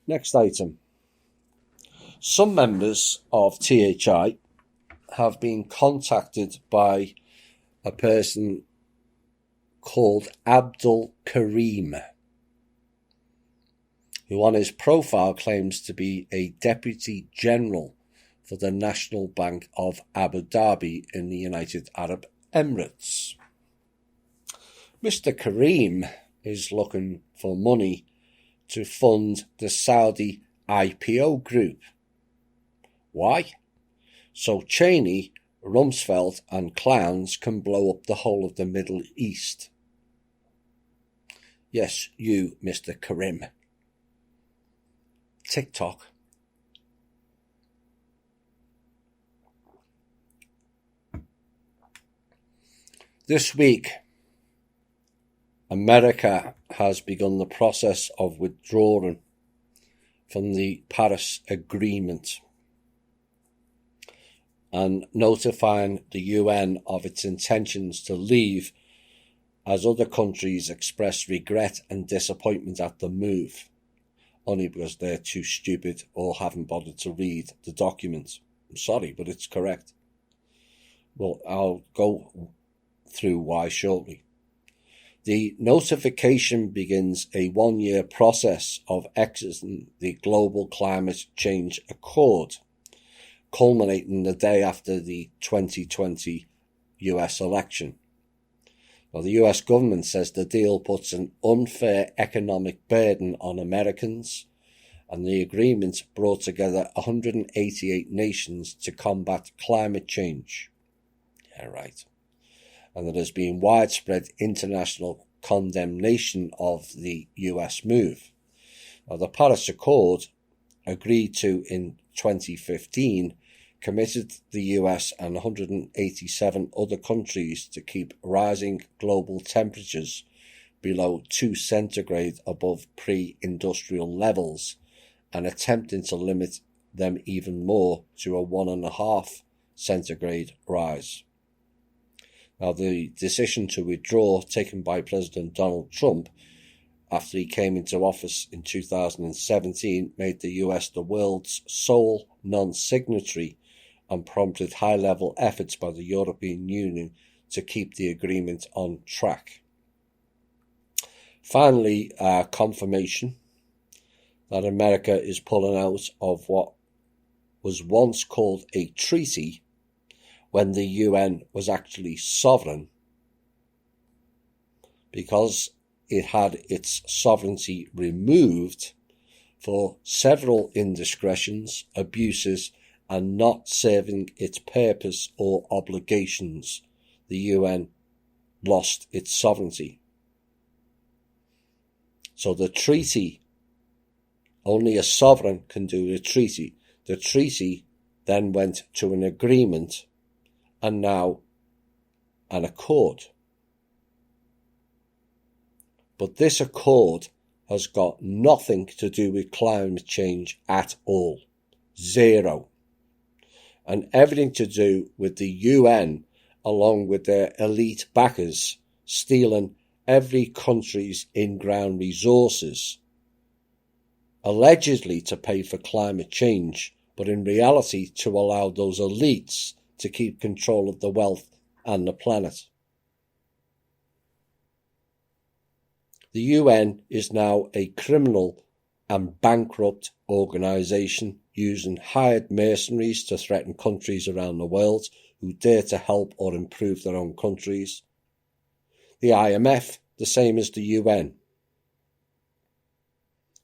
Next item. Some members of THI have been contacted by a person called Abdul Karim, who on his profile claims to be a Deputy General for the National Bank of Abu Dhabi in the United Arab Emirates. Mr. Karim is looking for money to fund the Saudi IPO group. Why? So Cheney, Rumsfeld and clowns can blow up the whole of the Middle East. Yes, you, Mr. Karim. TikTok. This week, America has begun the process of withdrawing from the Paris Agreement and notifying the UN of its intentions to leave, as other countries express regret and disappointment at the move, only because they're too stupid or haven't bothered to read the document. I'm sorry, but it's correct. Well, I'll go through why shortly. The notification begins a 1-year process of exiting the Global Climate Change Accord, culminating the day after the 2020 US election. Well, the US government says the deal puts an unfair economic burden on Americans, and the agreement brought together 188 nations to combat climate change. Yeah, right. And there has been widespread international condemnation of the US move. Now, the Paris Accord, agreed to in 2015, committed the US and 187 other countries to keep rising global temperatures below 2 centigrade above pre-industrial levels and attempting to limit them even more to a 1.5 centigrade rise. Now, the decision to withdraw taken by President Donald Trump after he came into office in 2017 made the US the world's sole non-signatory and prompted high-level efforts by the European Union to keep the agreement on track. Finally, confirmation that America is pulling out of what was once called a treaty when the UN was actually sovereign, because it had its sovereignty removed for several indiscretions, abuses, and not serving its purpose or obligations. The UN lost its sovereignty. So the treaty, only a sovereign can do the treaty. The treaty then went to an agreement and now an accord. But this accord has got nothing to do with climate change at all. Zero. And everything to do with the UN, along with their elite backers, stealing every country's in-ground resources, allegedly to pay for climate change, but in reality to allow those elites to keep control of the wealth and the planet. The UN is now a criminal and bankrupt organisation using hired mercenaries to threaten countries around the world who dare to help or improve their own countries. The IMF, the same as the UN.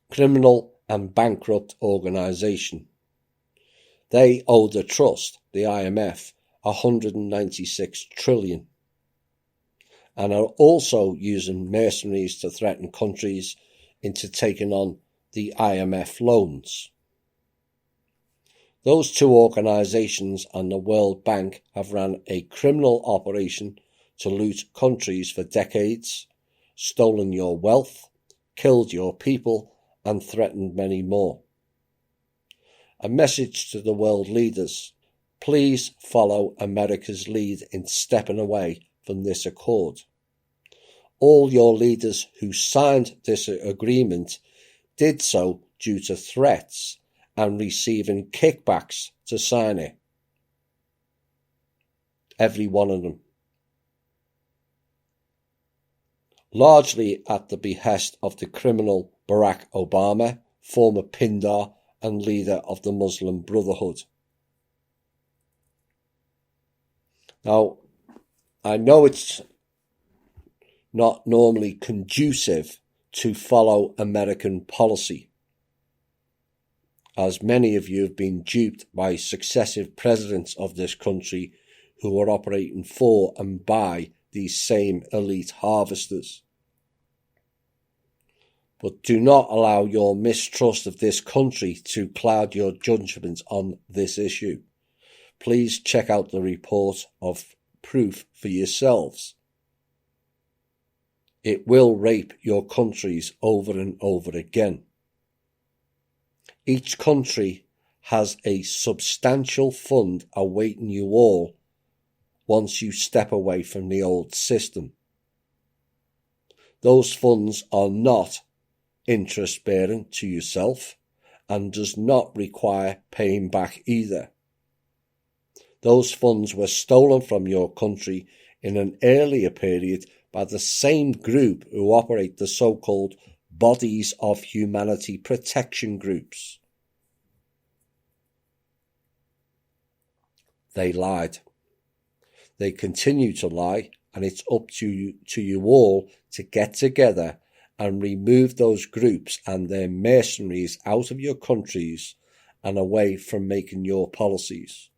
Criminal and bankrupt organisation. They owe the trust, the IMF, 196 trillion, and are also using mercenaries to threaten countries into taking on the IMF loans. Those two organisations and the World Bank have run a criminal operation to loot countries for decades, stolen your wealth, killed your people, and threatened many more. A message to the world leaders: please follow America's lead in stepping away from this accord. All your leaders who signed this agreement did so due to threats and receiving kickbacks to sign it. Every one of them. Largely at the behest of the criminal Barack Obama, former Pindar and leader of the Muslim Brotherhood. Now, I know it's not normally conducive to follow American policy, as many of you have been duped by successive presidents of this country who are operating for and by these same elite harvesters. But do not allow your mistrust of this country to cloud your judgment on this issue. Please check out the report of proof for yourselves. It will rape your countries over and over again. Each country has a substantial fund awaiting you all once you step away from the old system. Those funds are not interest-bearing to yourself and does not require paying back either. Those funds were stolen from your country in an earlier period by the same group who operate the so-called bodies of humanity protection groups. They lied. They continue to lie, and it's up to you all to get together and remove those groups and their mercenaries out of your countries and away from making your policies.